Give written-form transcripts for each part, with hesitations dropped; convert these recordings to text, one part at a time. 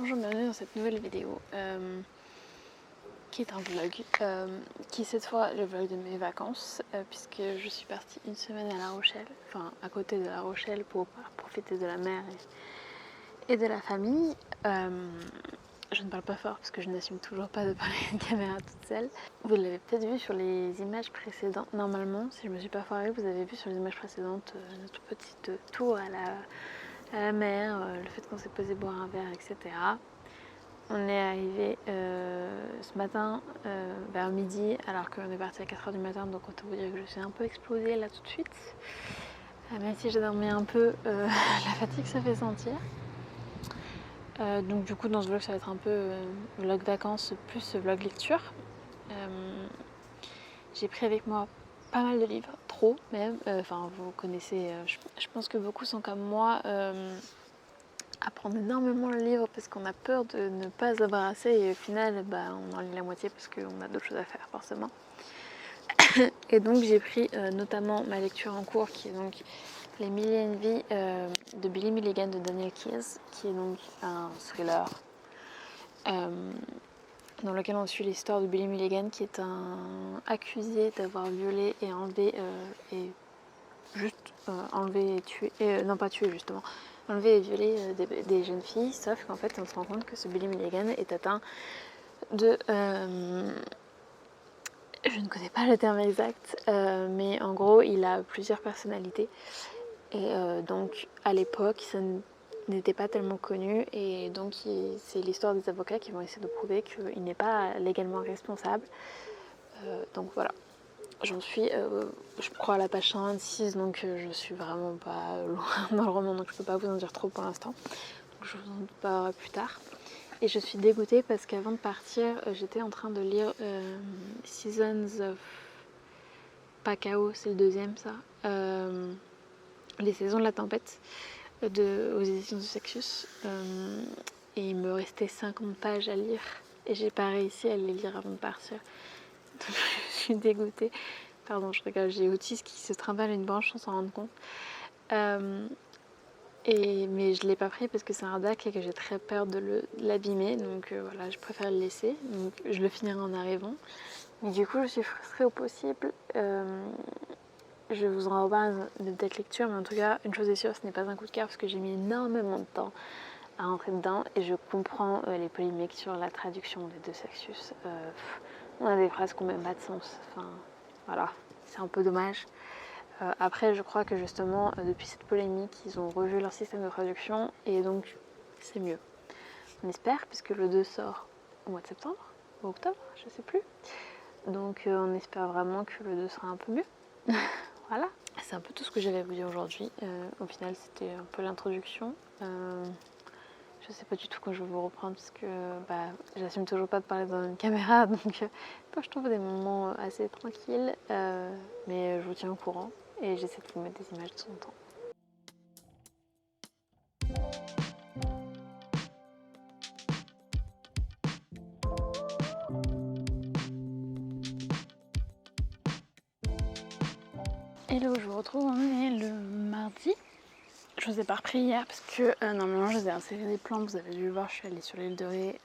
bonjour, bienvenue dans cette nouvelle vidéo qui est un vlog, qui est cette fois le vlog de mes vacances puisque je suis partie une semaine à La Rochelle, enfin à côté de La Rochelle pour profiter de la mer et de la famille. Je ne parle pas fort parce que je n'assume toujours pas de parler à une caméra toute seule. Vous l'avez peut-être vu sur les images précédentes, normalement, si je ne me suis pas foirée, vous avez vu sur les images précédentes notre petite tour à la mer, le fait qu'on s'est posé boire un verre, etc. On est arrivé ce matin vers midi alors qu'on est parti à 4h du matin, donc autant vous dire que je suis un peu explosée là tout de suite. Même si j'ai dormi un peu, la fatigue se fait sentir. Donc du coup dans ce vlog ça va être un peu vlog vacances plus vlog lecture. J'ai pris avec moi pas mal de livres, trop même, enfin vous connaissez, je pense que beaucoup sont comme moi, à prendre énormément le livre parce qu'on a peur de ne pas avoir assez et au final on en lit la moitié parce qu'on a d'autres choses à faire forcément. Et donc j'ai pris notamment ma lecture en cours qui est donc Les Mille et une vies de Billy Milligan de Daniel Keyes, qui est donc un thriller dans lequel on suit l'histoire de Billy Milligan qui est un accusé d'avoir violé et enlevé enlevé et tué, non pas tué justement, enlevé et violé des jeunes filles, sauf qu'en fait on se rend compte que ce Billy Milligan est atteint de... je ne connais pas le terme exact, mais en gros il a plusieurs personnalités et donc à l'époque ça n'était pas tellement connu et donc c'est l'histoire des avocats qui vont essayer de prouver qu'il n'est pas légalement responsable. Donc voilà. J'en suis, je crois, à la page 126, donc je suis vraiment pas loin dans le roman, donc je peux pas vous en dire trop pour l'instant. Donc je vous en parlerai plus tard. Et je suis dégoûtée parce qu'avant de partir, j'étais en train de lire Seasons of... Pas Chaos, c'est le deuxième ça. Les saisons de la tempête aux éditions du Sexus. Et il me restait 50 pages à lire. Et j'ai pas réussi à les lire avant de partir. Donc je suis dégoûtée. Pardon, je rigole, j'ai Otis qui se trimballe une branche sans s'en rendre compte. Mais je ne l'ai pas pris parce que c'est un DAC et que j'ai très peur de l'abîmer. Donc voilà, je préfère le laisser. Donc je le finirai en arrivant. Mais du coup, je suis frustrée au possible. Je vous en reparle de cette lecture, mais en tout cas, une chose est sûre, ce n'est pas un coup de cœur parce que j'ai mis énormément de temps à rentrer dedans et je comprends les polémiques sur la traduction des deux Sexus. On a des phrases qui n'ont même pas de sens. Enfin, voilà, c'est un peu dommage. Après, je crois que justement, depuis cette polémique, ils ont revu leur système de traduction et donc c'est mieux. On espère, puisque le 2 sort au mois de septembre ou octobre, je sais plus. Donc on espère vraiment que le 2 sera un peu mieux. Voilà. C'est un peu tout ce que j'avais à vous dire aujourd'hui. Au final, c'était un peu l'introduction. Je sais pas du tout quand je vais vous reprendre parce que j'assume toujours pas de parler dans une caméra, donc je trouve des moments assez tranquilles, mais je vous tiens au courant et j'essaie de vous mettre des images de son temps. Hello, je vous retrouve, on est le mardi. Je vous ai pas repris hier parce que normalement je vous ai inséré des plans, vous avez dû le voir, je suis allée sur l'île de Ré,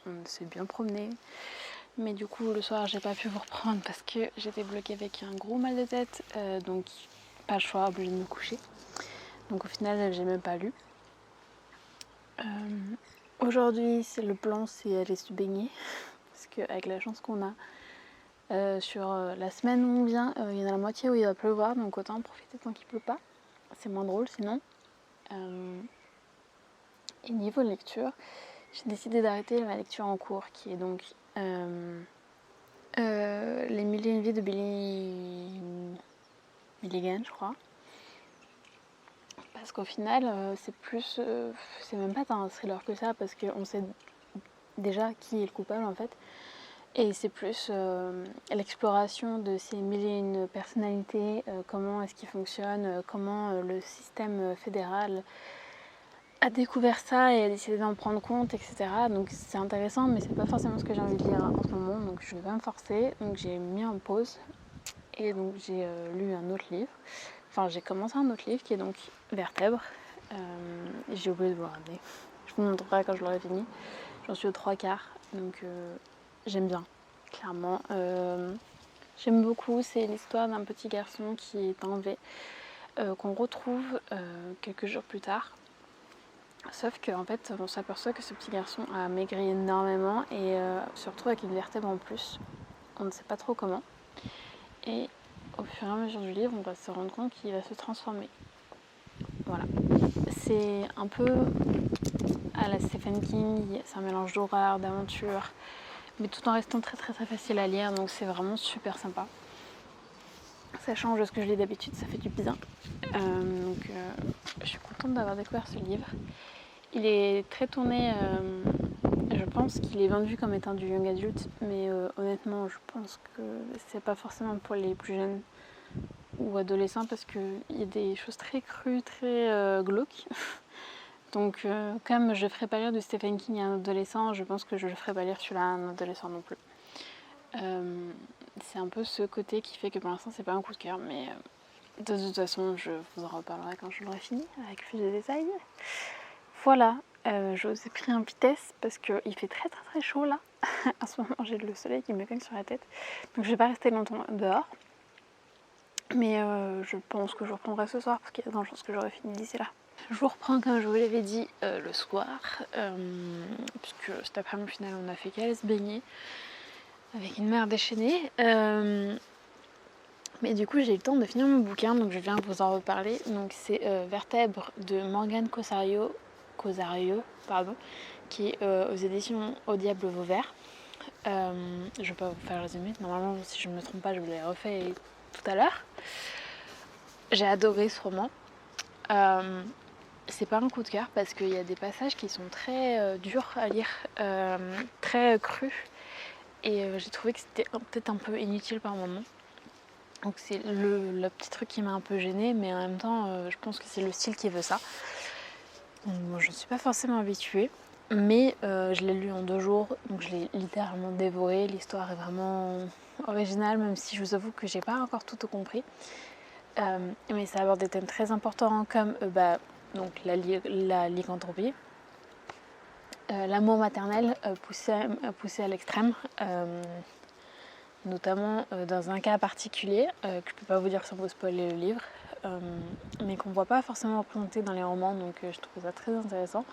on s'est bien promené. Mais du coup le soir j'ai pas pu vous reprendre parce que j'étais bloquée avec un gros mal de tête, donc pas le choix, obligée de me coucher. Donc au final j'ai même pas lu. Aujourd'hui c'est le plan, c'est aller se baigner parce qu'avec la chance qu'on a sur la semaine où on vient, il y en a la moitié où il va pleuvoir, donc autant en profiter tant qu'il pleut pas. C'est moins drôle sinon. Et niveau lecture, j'ai décidé d'arrêter ma lecture en cours qui est donc Les Mille et une vies de Billy Milligan, je crois. Parce qu'au final, c'est plus. C'est même pas tant un thriller que ça, parce qu'on sait déjà qui est le coupable en fait. Et c'est plus l'exploration de ces mille et une personnalités, comment est-ce qu'ils fonctionnent, comment le système fédéral a découvert ça et a décidé d'en prendre compte, etc. Donc c'est intéressant, mais c'est pas forcément ce que j'ai envie de lire en ce moment, donc je ne vais pas me forcer. Donc j'ai mis en pause et donc j'ai lu un autre livre. Enfin, j'ai commencé un autre livre qui est donc Vertèbre. J'ai oublié de vous ramener. Je vous montrerai quand je l'aurai fini. J'en suis aux 3/4, donc j'aime bien, clairement. J'aime beaucoup, c'est l'histoire d'un petit garçon qui est enlevé, qu'on retrouve quelques jours plus tard. Sauf qu'en fait, on s'aperçoit que ce petit garçon a maigri énormément et se retrouve avec une vertèbre en plus. On ne sait pas trop comment. Et au fur et à mesure du livre, on va se rendre compte qu'il va se transformer. Voilà. C'est un peu à la Stephen King, c'est un mélange d'horreur, d'aventure, mais tout en restant très très très facile à lire, donc c'est vraiment super sympa. Ça change de ce que je lis d'habitude, ça fait du bien. Je suis contente d'avoir découvert ce livre. Il est très tourné, je pense qu'il est vendu comme étant du young adult, mais honnêtement, je pense que c'est pas forcément pour les plus jeunes ou adolescents parce qu'il y a des choses très crues, très glauques. Donc, comme je ne ferai pas lire du Stephen King à un adolescent, je pense que je ne ferai pas lire celui-là à un adolescent non plus. C'est un peu ce côté qui fait que pour l'instant, c'est pas un coup de cœur, mais de toute façon, je vous en reparlerai quand je l'aurai fini, avec plus de détails. Voilà, je vous ai pris en vitesse parce qu'il fait très très très chaud là. En ce moment, j'ai le soleil qui me cogne sur la tête, donc je ne vais pas rester longtemps dehors. Mais je pense que je reprendrai ce soir parce qu'il y a de grandes chances que j'aurai fini d'ici là. Je vous reprends comme je vous l'avais dit le soir, puisque cet après-midi au final on a fait qu'aller se baigner avec une mer déchaînée. Mais du coup j'ai eu le temps de finir mon bouquin, donc je viens vous en reparler. Donc c'est Vertèbre de Morgane Kosario, qui est aux éditions Au Diable Vauvert. Je ne vais pas vous faire le résumé, normalement si je ne me trompe pas je vous l'ai refait tout à l'heure. J'ai adoré ce roman. C'est pas un coup de cœur parce qu'il y a des passages qui sont très durs à lire, très crus. Et j'ai trouvé que c'était peut-être un peu inutile par moments. Donc c'est le petit truc qui m'a un peu gênée, mais en même temps, je pense que c'est le style qui veut ça. Donc, moi, je ne suis pas forcément habituée, mais je l'ai lu en 2 jours, donc je l'ai littéralement dévoré. L'histoire est vraiment originale, même si je vous avoue que j'ai pas encore tout compris. Mais ça aborde des thèmes très importants comme donc la lycanthropie, l'amour maternel poussé à l'extrême, notamment dans un cas particulier que je ne peux pas vous dire sans vous spoiler le livre, mais qu'on ne voit pas forcément représenté dans les romans, donc je trouve ça très intéressant.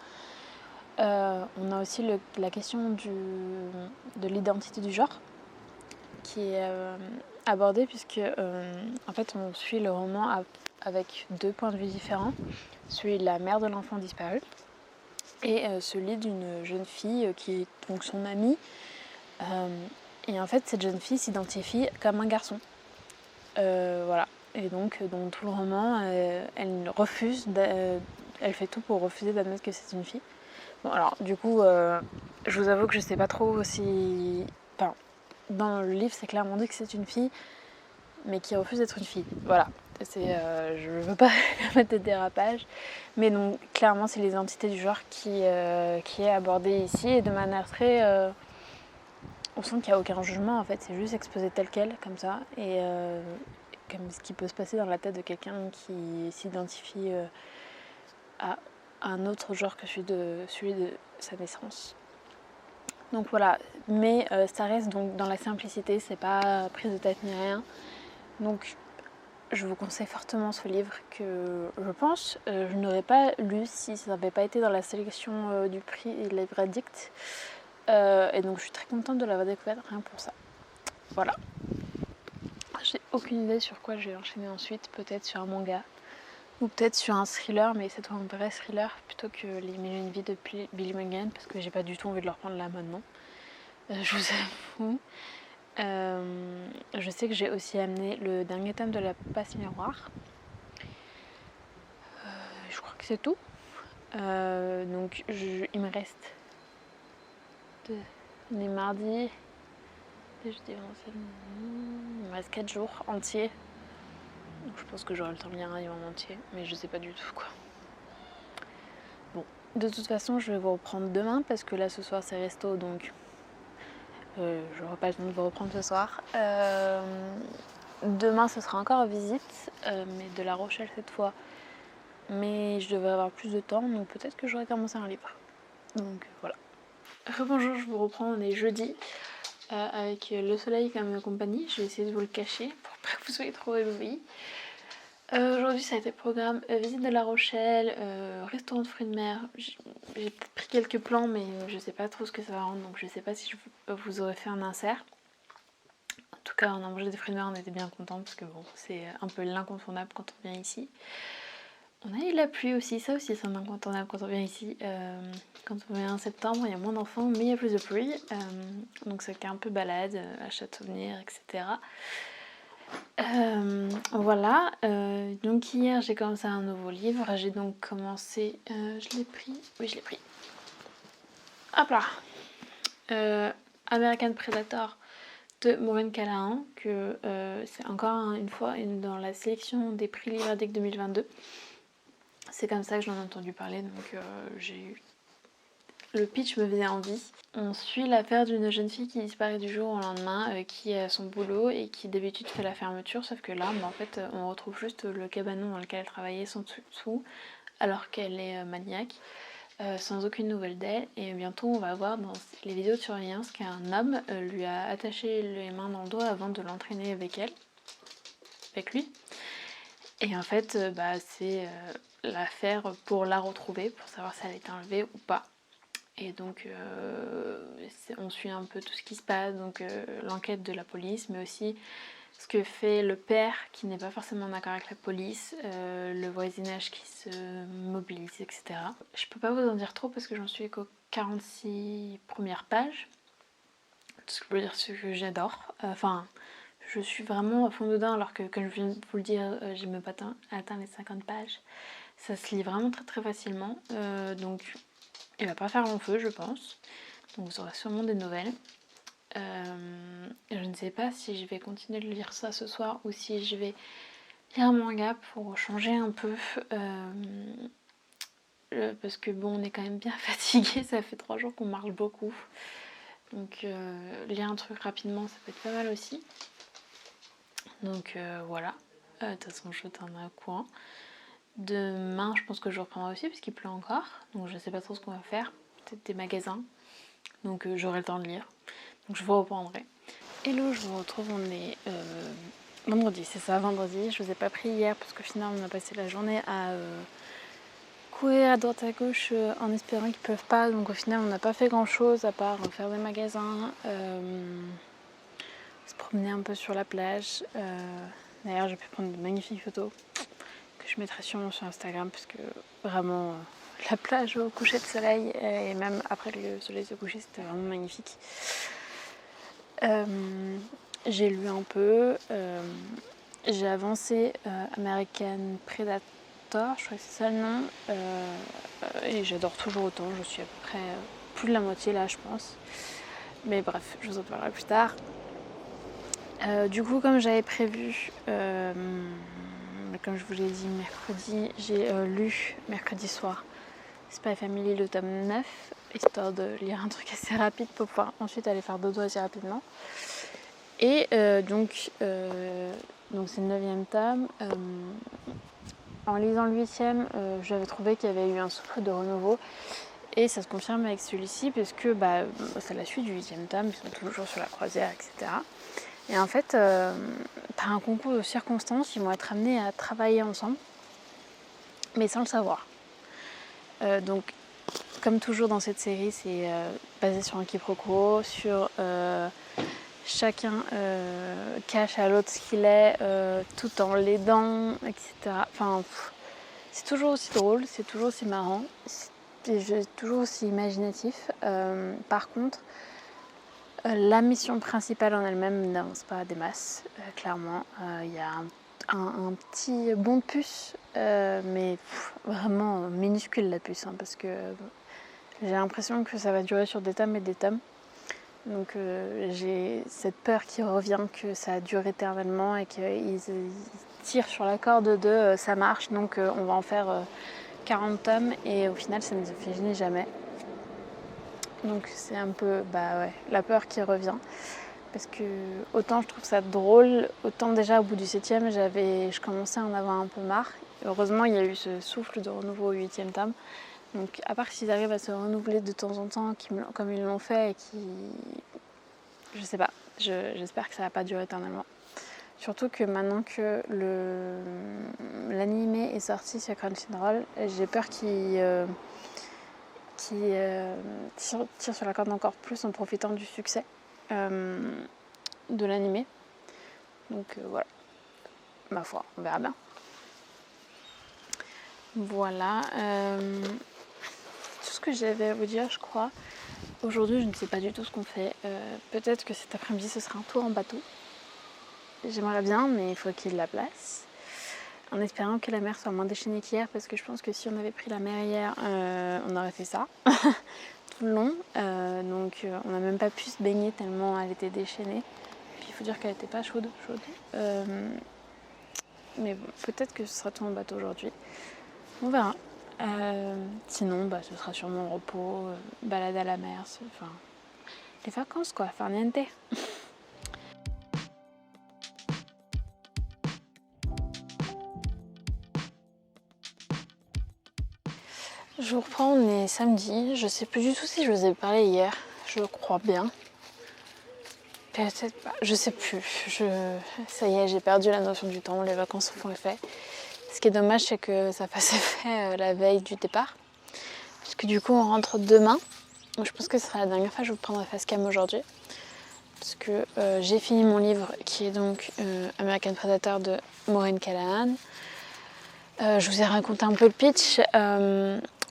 On a aussi la question de l'identité du genre qui est abordée puisque en fait on suit le roman avec 2 points de vue différents, celui de la mère de l'enfant disparu et celui d'une jeune fille qui est donc son amie. Et en fait cette jeune fille s'identifie comme un garçon. Voilà. Et donc dans tout le roman, elle refuse, elle fait tout pour refuser d'admettre que c'est une fille. Bon alors du coup, je vous avoue que je sais pas trop si... Enfin, dans le livre c'est clairement dit que c'est une fille, mais qui refuse d'être une fille. Voilà. Je ne veux pas mettre de dérapage, mais donc clairement c'est l'identité du genre qui est abordée ici et de manière très... on sent qu'il n'y a aucun jugement en fait, c'est juste exposé tel quel, comme ça, et comme ce qui peut se passer dans la tête de quelqu'un qui s'identifie à un autre genre que celui de sa naissance. Donc voilà, mais ça reste donc dans la simplicité, c'est pas prise de tête ni rien. Donc je vous conseille fortement ce livre que je pense je n'aurais pas lu si ça n'avait pas été dans la sélection du prix Livre Addict. Et donc je suis très contente de l'avoir découvert rien pour ça. Voilà. J'ai aucune idée sur quoi je vais enchaîner ensuite, peut-être sur un manga ou peut-être sur un thriller, mais cette fois un vrai thriller plutôt que Les Mille et une vies de Billy Mangan parce que j'ai pas du tout envie de le reprendre là maintenant. Je vous avoue. Je sais que j'ai aussi amené le dernier tome de La Passe Miroir. Je crois que c'est tout. Donc il me reste les mardis, les jeudis, il me reste 4 jours entiers. Donc je pense que j'aurai le temps de lire un livre en entier, mais je sais pas du tout quoi. Bon, de toute façon je vais vous reprendre demain parce que là ce soir c'est resto, donc je n'aurai pas le temps de vous reprendre ce soir. Demain ce sera encore visite, mais de La Rochelle cette fois. Mais je devrais avoir plus de temps, donc peut-être que j'aurai commencé un livre. Donc voilà. Rebonjour, je vous reprends, on est jeudi avec le soleil comme compagnie. Je vais essayer de vous le cacher pour pas que vous soyez trop éveillés. Aujourd'hui ça a été programme visite de La Rochelle, restaurant de fruits de mer. J'ai peut-être pris quelques plans mais je sais pas trop ce que ça va rendre, donc je sais pas si je vous aurais fait un insert. En tout cas on a mangé des fruits de mer, on était bien contents parce que bon c'est un peu l'incontournable quand on vient ici. On a eu la pluie aussi, ça aussi c'est un incontournable quand on vient ici. Quand on vient en septembre, il y a moins d'enfants, mais il y a plus de pluie. Donc c'était un peu balade, achat de souvenirs, etc. Voilà, donc hier j'ai commencé un nouveau livre. J'ai donc commencé, je l'ai pris, oui je l'ai pris. Hop là, American Predator de Maureen Callahan, que c'est encore une fois dans la sélection des prix Livre-Addict 2022. C'est comme ça que j'en ai entendu parler, donc j'ai eu... Le pitch me faisait envie. On suit l'affaire d'une jeune fille qui disparaît du jour au lendemain, qui a son boulot et qui d'habitude fait la fermeture, sauf que là, en fait, on retrouve juste le cabanon dans lequel elle travaillait sans dessous, alors qu'elle est maniaque, sans aucune nouvelle d'elle. Et bientôt, on va voir dans les vidéos de surveillance qu'un homme lui a attaché les mains dans le dos avant de l'entraîner avec lui. Et en fait, c'est l'affaire pour la retrouver, pour savoir si elle a été enlevée ou pas. Et donc, on suit un peu tout ce qui se passe, donc l'enquête de la police, mais aussi ce que fait le père qui n'est pas forcément d'accord avec la police, le voisinage qui se mobilise, etc. Je peux pas vous en dire trop parce que j'en suis qu'aux 46 premières pages. Tout ce que je peux dire, c'est que j'adore. Je suis vraiment à fond dedans, alors que, comme je viens de vous le dire, j'ai même pas atteint les 50 pages. Ça se lit vraiment très très facilement, donc il va pas faire long feu, je pense. Donc vous aurez sûrement des nouvelles. Je ne sais pas si je vais continuer de lire ça ce soir ou si je vais lire un manga pour changer un peu. Parce que bon, on est quand même bien fatigué, ça fait 3 jours qu'on marche beaucoup. Donc lire un truc rapidement, ça peut être pas mal aussi. Donc voilà. De toute façon, je t'en ai au courant. Demain, je pense que je reprendrai aussi parce qu'il pleut encore. Donc je sais pas trop ce qu'on va faire. Peut-être des magasins. Donc j'aurai le temps de lire. Donc je vous reprendrai. Hello, je vous retrouve, on est vendredi, c'est ça, vendredi. Je vous ai pas pris hier parce qu'au final on a passé la journée à courir à droite à gauche en espérant qu'ils peuvent pas. Donc au final on n'a pas fait grand chose à part faire des magasins, se promener un peu sur la plage. D'ailleurs j'ai pu prendre de magnifiques photos que je mettrai sûrement sur Instagram parce que vraiment la plage au coucher de soleil et même après que le soleil se coucher c'était vraiment magnifique. J'ai lu un peu, j'ai avancé American Predator, je crois que c'est ça le nom, et j'adore toujours autant, je suis à peu près plus de la moitié là je pense. Mais bref, je vous en parlerai plus tard. Du coup, comme j'avais prévu, comme je vous l'ai dit mercredi, j'ai lu mercredi soir Spy Family le tome 9, histoire de lire un truc assez rapide pour pouvoir ensuite aller faire dodo assez rapidement. Et donc c'est le 9e tome. En lisant le 8e, j'avais trouvé qu'il y avait eu un souffle de renouveau. Et ça se confirme avec celui-ci parce que c'est la suite du 8e tome, ils sont toujours sur la croisière, etc. Et en fait, par un concours de circonstances, ils vont être amenés à travailler ensemble, mais sans le savoir. Donc, comme toujours dans cette série, c'est basé sur un quiproquo, sur chacun cache à l'autre ce qu'il est, tout en l'aidant, etc. Enfin, c'est toujours aussi drôle, c'est toujours aussi marrant, c'est toujours aussi imaginatif. Par contre, la mission principale en elle-même n'avance pas des masses, clairement. Il y a un petit bond de puce, mais vraiment minuscule la puce, hein, parce que j'ai l'impression que ça va durer sur des tomes et des tomes. Donc j'ai cette peur qui revient que ça dure éternellement et qu'ils tirent sur la corde de ça marche, donc on va en faire 40 tomes et au final ça ne se finit jamais. Donc c'est un peu la peur qui revient. Parce que autant je trouve ça drôle, autant déjà au bout du 7e, je commençais à en avoir un peu marre. Heureusement, il y a eu ce souffle de renouveau au 8e tome. Donc à part s'ils arrivent à se renouveler de temps en temps, comme ils l'ont fait, et qui... Je sais pas, j'espère que ça va pas durer éternellement. Surtout que maintenant que l'animé est sorti sur Crunchyroll, j'ai peur qu'il tire sur la corde encore plus en profitant du succès de l'animé. Donc voilà, ma foi, on verra bien. Voilà, tout ce que j'avais à vous dire, je crois. Aujourd'hui, je ne sais pas du tout ce qu'on fait. Peut-être que cet après-midi, ce sera un tour en bateau. J'aimerais bien, mais il faut qu'il y ait de la place. En espérant que la mer soit moins déchaînée qu'hier, parce que je pense que si on avait pris la mer hier, on aurait fait ça tout le long. Donc on n'a même pas pu se baigner tellement elle était déchaînée. Puis il faut dire qu'elle n'était pas chaude. Mais bon, peut-être que ce sera tout en bateau aujourd'hui. On verra. Sinon, ce sera sûrement repos, balade à la mer, enfin, les vacances quoi, faire niente. Je vous reprends, on est samedi. Je sais plus du tout si je vous ai parlé hier. Je crois bien. Peut-être pas. Je sais plus. Ça y est, j'ai perdu la notion du temps. Les vacances se font effet. Ce qui est dommage, c'est que ça fasse effet la veille du départ. Parce que du coup, on rentre demain. Donc, je pense que ce sera la dernière fois que je vous prendrai facecam aujourd'hui. Parce que j'ai fini mon livre qui est donc American Predator de Maureen Callahan. Je vous ai raconté un peu le pitch.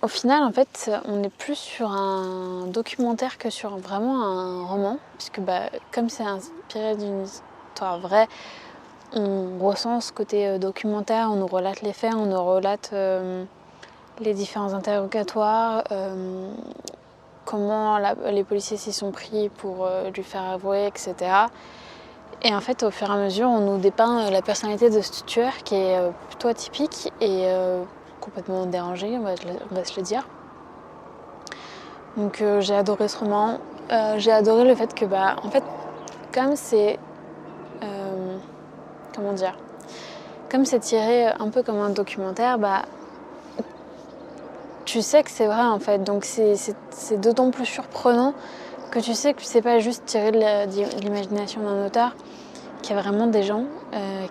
Au final, en fait, on est plus sur un documentaire que sur vraiment un roman, puisque comme c'est inspiré d'une histoire vraie, on ressent ce côté documentaire, on nous relate les faits, on nous relate les différents interrogatoires, comment les policiers s'y sont pris pour lui faire avouer, etc. Et en fait, au fur et à mesure, on nous dépeint la personnalité de ce tueur qui est plutôt atypique et complètement dérangé, on va se le dire. Donc j'ai adoré ce roman. J'ai adoré le fait que, en fait, comme c'est... comment dire, comme c'est tiré un peu comme un documentaire, tu sais que c'est vrai en fait. Donc c'est d'autant plus surprenant que tu sais que c'est pas juste tiré de l'imagination d'un auteur, qu'il y a vraiment des gens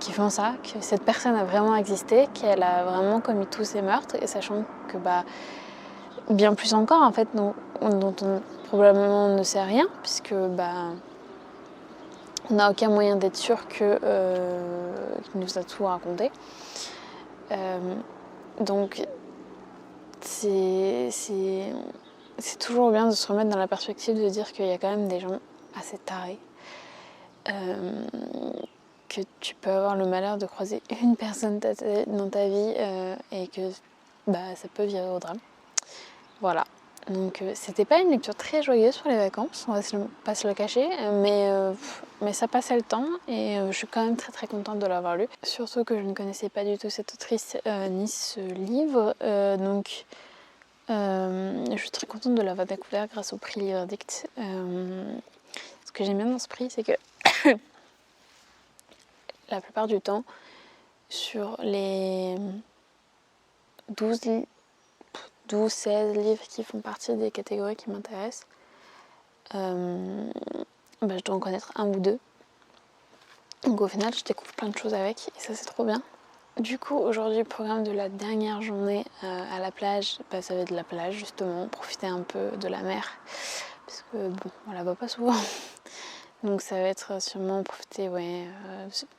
qui font ça, que cette personne a vraiment existé, qu'elle a vraiment commis tous ces meurtres, et sachant que bien plus encore en fait dont on probablement ne sait rien, puisque on n'a aucun moyen d'être sûr qu'il nous a tout raconté. Donc c'est toujours bien de se remettre dans la perspective de dire qu'il y a quand même des gens assez tarés, que tu peux avoir le malheur de croiser une personne dans ta vie et que ça peut virer au drame. Voilà. Donc c'était pas une lecture très joyeuse pour les vacances, on va pas se le cacher, mais ça passait le temps et je suis quand même très très contente de l'avoir lu. Surtout que je ne connaissais pas du tout cette autrice ni ce livre, donc je suis très contente de l'avoir découvert grâce au prix Livre-Addict. Ce que j'aime bien dans ce prix, c'est que la plupart du temps, sur les 12-16 livres qui font partie des catégories qui m'intéressent, je dois en connaître un ou deux. Donc au final, je découvre plein de choses avec et ça c'est trop bien. Du coup, aujourd'hui, le programme de la dernière journée à la plage, ça va être de la plage justement, profiter un peu de la mer, parce que on la voit pas souvent. Donc ça va être sûrement profiter,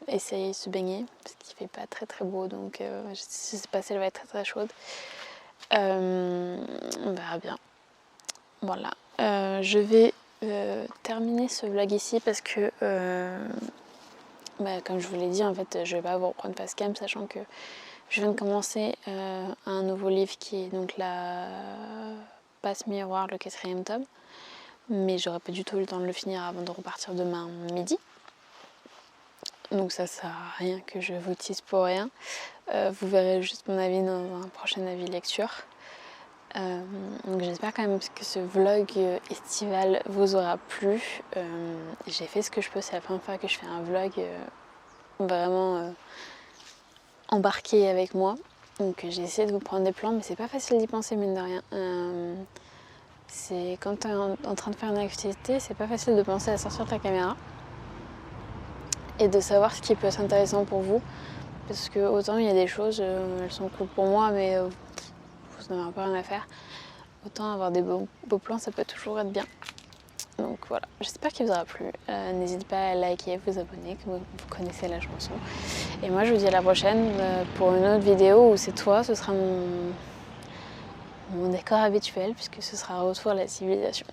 essayer de se baigner, parce qu'il fait pas très très beau, donc je sais pas si elle va être très très chaude. On verra bien. Voilà. Je vais terminer ce vlog ici parce que comme je vous l'ai dit, en fait, je vais pas vous reprendre facecam, sachant que je viens de commencer un nouveau livre qui est donc la Passe Miroir, le 4e tome. Mais j'aurais pas du tout eu le temps de le finir avant de repartir demain midi. Donc ça sert à rien que je vous tease pour rien. Vous verrez juste mon avis dans un prochain avis lecture. Donc j'espère quand même que ce vlog estival vous aura plu. J'ai fait ce que je peux, c'est la première fois que je fais un vlog vraiment embarqué avec moi. Donc j'ai essayé de vous prendre des plans, mais c'est pas facile d'y penser mine de rien. C'est quand tu es en train de faire une activité, c'est pas facile de penser à sortir ta caméra et de savoir ce qui peut être intéressant pour vous. Parce que autant il y a des choses, elles sont cool pour moi, mais vous n'en avez pas rien à faire. Autant avoir des beaux plans, ça peut toujours être bien. Donc voilà, j'espère qu'il vous aura plu. N'hésitez pas à liker, vous abonner, que vous connaissez la chanson. Et moi je vous dis à la prochaine pour une autre vidéo où cette fois ce sera mon décor habituel puisque ce sera Retour à la civilisation.